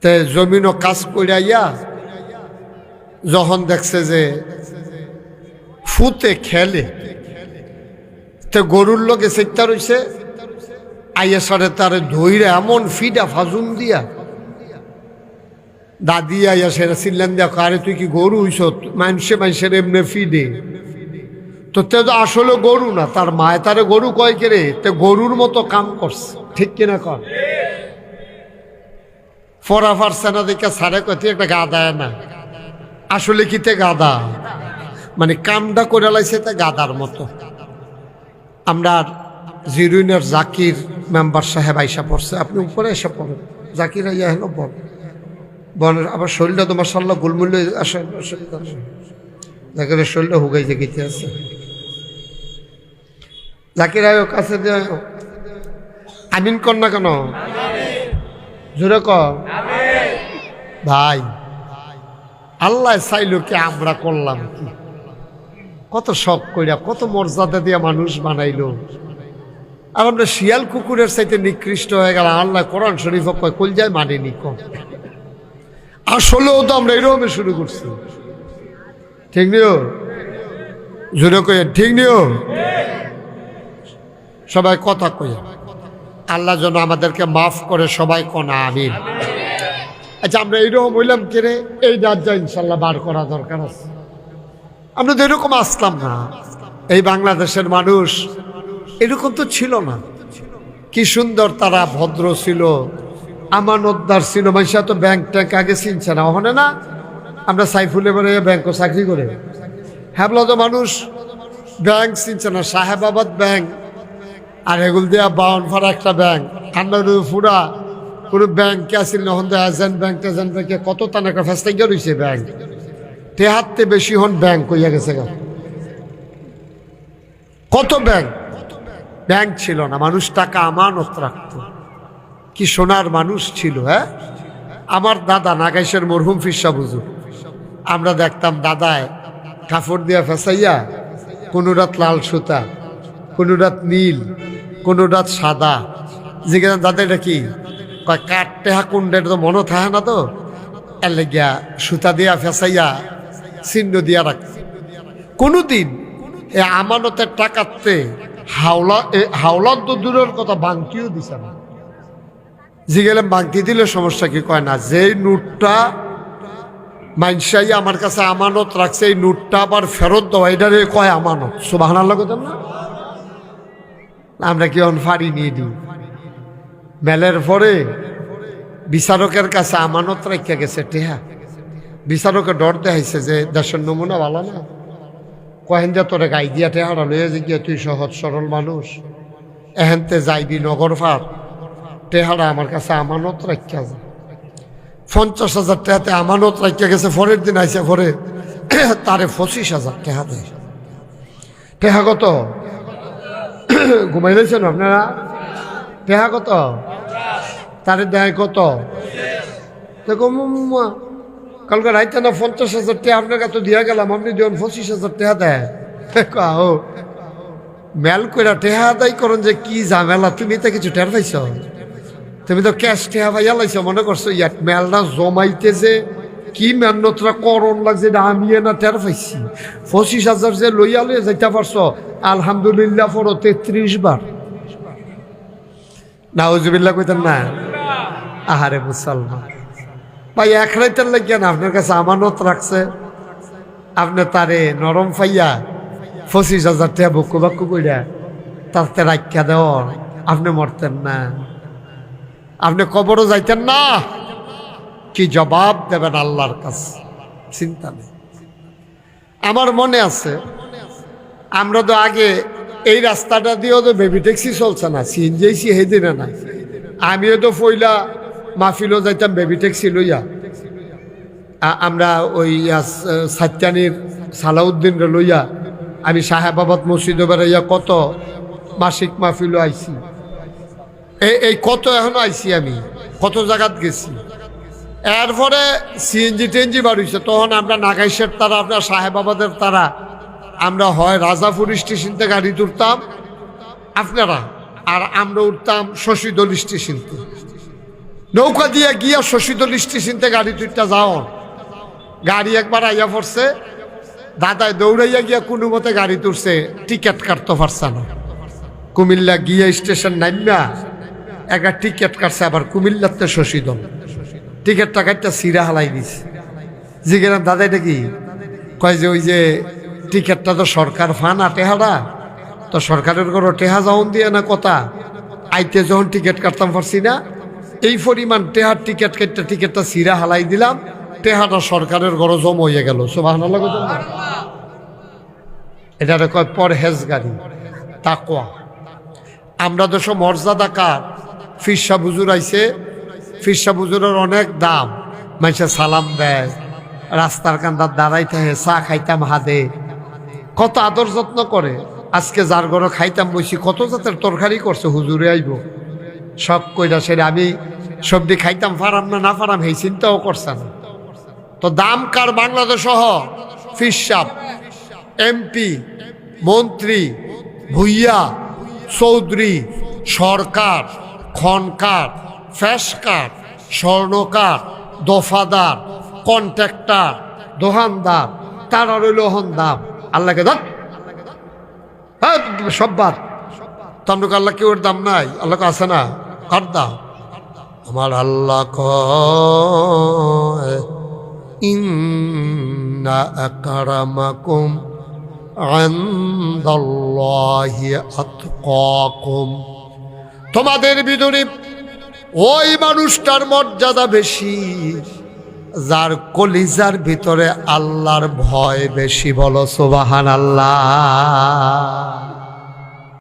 তে জমিনও কাজ করিয়া যখন দেখছে যে ফুতে খেলে, তে গরুর লগে চেষ্টা রয়েছে, আইয়া সারে তারে ধইরা এমন ফিডা ফাজুন দিয়া দাদি আইয়া সেরা চিল্লান দিয়া, আরে তুই কি গরু হইস? মানুষের এমনি ফিডে তো, তে তো আসলে গরু না, তার মায় তারে গরু কয় কেরে, তে গরুর মতো কাম করছে, ঠিক কিনা কর? ফরা ফারছে না দেখে সারে কয় তুই একটা গাদায় না, আসলে কি তে গাদা, মানে কামটা করে লাইছে তে গাদার মতো। আমরা জিরুইনের জাকির মেম্বার সাহেব আইসা পড়ছে, আপনি উপরে এসে পড়েন, জাকির আইয়া হেন বল বনের আবার শরীরটা তো মাশাআল্লাহ গুলমুল আসে, জাকিরের শরীরটা হুগাইতে গেতে আছে। জাকির আয় কাছে দিয়ে আমিন কর না কেন, জোরে কর ভাই। আল্লাহ চাইলো কি আমরা করলাম কি? কত শখ কইরা কত মর্যাদা দিয়া মানুষ বানাইলো, আর আমরা শিয়াল কুকুরের চাইতে নিকৃষ্ট হয়ে গেল। আল্লাহ কোরআন শরীফ কয় কলজায় মানেনি কম, আসলেও তো আমরা এরকম শুরু করছি, ঠিক নিও জোরে কই, ঠিক নিও সবাই কথা কই। আল্লাহ যেন আমাদেরকে মাফ করে, সবাই কনা আমিন। আচ্ছা, আমরা এইরকম হইলাম কেরে, এই রাজ্যা ইনশাল্লাহ বার করা দরকার আছে। আমরা তো এরকম আসলাম না, এই বাংলাদেশের মানুষ এরকম তো ছিল না। কি সুন্দর তারা ভদ্র ছিল, আমানতদার ছিল। মানুষরা তো ব্যাংক ট্যাঙ্ক আগে চিনছে না, ওখানে না আমরা সাইফুলে বেড়ে ব্যাংকও চাকরি করে, হ্যাবলা তো মানুষ ব্যাংক চিনছে না। সাহেবাবাদ ব্যাংক আর এগুল দিয়া বাউনফাড়া একটা ব্যাংক, ঠান্ডা ফুরা কোনো ব্যাংকে আসিল না। হন এজেন্ট ব্যাংক টেজেন্ট ব্যাংকে কত টাকা ফেস্টাইয়া রয়েছে ব্যাংক, তেহাতে বেশি হন ব্যাংক হইয়া গেছে গা। কত ব্যাংক, ব্যাংক ছিল না, মানুষ টাকা আমানত রাখত। কি সোনার মানুষ ছিল। হ্যাঁ, আমার দাদা নাগাইশের মরহুম ফিরসা বুঝু, আমরা দেখতাম দাদায় কাপড় দিয়া ফেসাইয়া, কোনো রাত লাল সুতা, কোনো রাত নীল, কোনো রাত সাদা, জিজ্ঞাসা দাদা এটা কি কয় কাঠ টেহা কুন্ডের তো মনে থাকে না, তো এর লেগিয়া সুতা দিয়া ফেসাইয়া চিহ্ন দিয়া রাখত। কোনোদিন এ আমানতের টাকাতে হাওলার তো দূরের কথা বাংতিও দিছে না। জিগেলাম বাংতি দিলে সমস্যা কি? কয় না, যেই নোটটা মাইনসাই আমার কাছে আমানত রাখছে, এই নোটটা আবার ফেরত দেওয়া, এটারে কয় আমানত। সুবহানাল্লাহ কথা না? আমরা কি অন ফাড়ি নিয়ে দিই মেলের পরে বিচারকের কাছে আমানত রাখা গেছে টেহা। বিচারকে ডর দেখাইছে যে দেশের নমুনা ভালো না, কহেন যে তোরে গাই দিয়া টেহারা লইয়া যে গিয়া তুই সহজ সরল মানুষ, এহেনতে যাইবি নগর ফার, টেহারা আমার কাছে আমানত রাখা যায়। 50,000 টাকাতে আমানত রাখা গেছে। পরের দিন আইসে পরে তারে 25,000 টাকা দেয়। টেহা কত? ঘুমাই দিয়েছেন আপনারা? টেহা কত? তারে দেয় কত? দেখো কালকে রাইতে না 50,000 টাকা আপনার কাছে দিয়া গেলাম, আপনি যখন 25,000 টাকা দেয়। মেল কইরা টেহা আদায় করেন যে কি ঝামেলা, তুমি তো কিছু টের পাইছ? তুমি তো ক্যাশ টেহা পাইয়া লাইছ, মনে করছো ইয়াত মেলটা জমাইতে যে কি মেহনতরা করণ লাগছে, এটা আমি না টের পাইছি। 25,000 যে লইয়া লইয়া যাইতে পারছো, আলহামদুলিল্লাহ পড়ো 33 বার। নাউজুবিল্লাহ কইতেন না? আহারে মুসলমান ভাই, এক রাইতের লাগিয়া না আপনার কাছে আমানত রাখছে, আপনি তারে নরম পাইয়া 25,000 টাকা বকু বাক্কু কইরা তাতে রাখিয়া দেও, আপনি মরতেন না? আপনি কবরও যাইতেন না? কি জবাব দেবেন আল্লাহর কাছে? চিন্তা নেই। আমার মনে আছে, আমরা তো আগে এই রাস্তাটা দিয়েও তো বেবি ট্যাক্সি চলছে না, সিএনজি সেই দিনে না। আমিও তো পয়লা মাহফিলও যাইতাম বেবি ট্যাক্সি লইয়া। আমরা ওই সাত্যানির সালাউদ্দিন লইয়া আমি সাহেবাবাদ মসজিদে বেড়াইয়া কত মাসিক মাহফিলও আইছি, এই কত এখনো আইছি, আমি কত জায়গাত গেছি। এরপরে সিএনজি টেনজি বাড়িছে, তখন আমরা নাগাইশের তারা, আপনার সাহেবাবাদের তারা, আমরা হয় রাজাপুর স্টেশনতে গাড়ি তুলতাম আপনারা, আর আমরা উঠতাম শশীদল স্টেশনতে। নৌকা দিয়ে গিয়া শশীদল স্টেশনতে গাড়ি তুইটা যাও, গাড়ি একবার আইয়া পড়ছে, দাদায় দৌড়াইয়া গিয়া কোনো মতে গাড়ি তুলছে, টিকিট কাটতে পারছে না। কুমিল্লা গিয়া স্টেশন নাইমা একটা টিকিট কাটছে, আবার কুমিল্লাতে শশীদল টিকিটটা কাটটা সিরা হালাই দিছে। জিজ্ঞেস দাদা এটা কি? কয় যে ওই যে টিকিটটা তো সরকার ফানা টেহারা, তো সরকারের ঘর টেহা যখন দিয়ে না কথা, আইতে যখন টিকিট কাটতাম পারছি না, এই পরিমাণ টেহার টিকিট কাটতে টিকিটটা সিরা হালাই দিলাম, টেহাটা সরকারের ঘর জম হয়ে গেল। সুবহানাল্লাহ। এটা কয় পরহেজগারি, তাকওয়া। আমরা দেশ মর্যাদা কার? ফিরসা বুজুর আইছে, ফিরসা বুজুরের অনেক দাম, মানুষে সালাম দেয়, রাস্তার কান্দার দাঁড়াই থাকে, চা খাইতাম হাদে, কত আদর যত্ন করে। আজকে যার ঘরে খাইতাম বসি, কত জাতের তরকারি করছে, হুজুরে আইব সব কইরা সেরে আমি সবজি খাইতাম, ফারাম না ফারাম এই চিন্তাও করছে না। তো দাম কার? বাংলাদেশ সহ ফিরসাব, এমপি, মন্ত্রী, ভুইয়া, চৌধুরী, সরকার, খনকার, ফ্যাসকার, স্বর্ণকার, দফাদার, কন্ট্রাক্টর, দোকানদার, তার রইল হন দাম। আল্লাহকে দাম সব বাদ। তমলুক আল্লাহ কেউ দাম নাই? আল্লাহকে আছে না? কার দাম? আমার আল্লাহ কয় ইন্না আকরামাকুম ইনদাল্লাহি আতকাকুম, তোমাদের ভিতরে ওই মানুষটার মর্যাদা বেশি যার কলিজার ভিতরে আল্লাহর ভয় বেশি। বলো সুবহানাল্লাহ।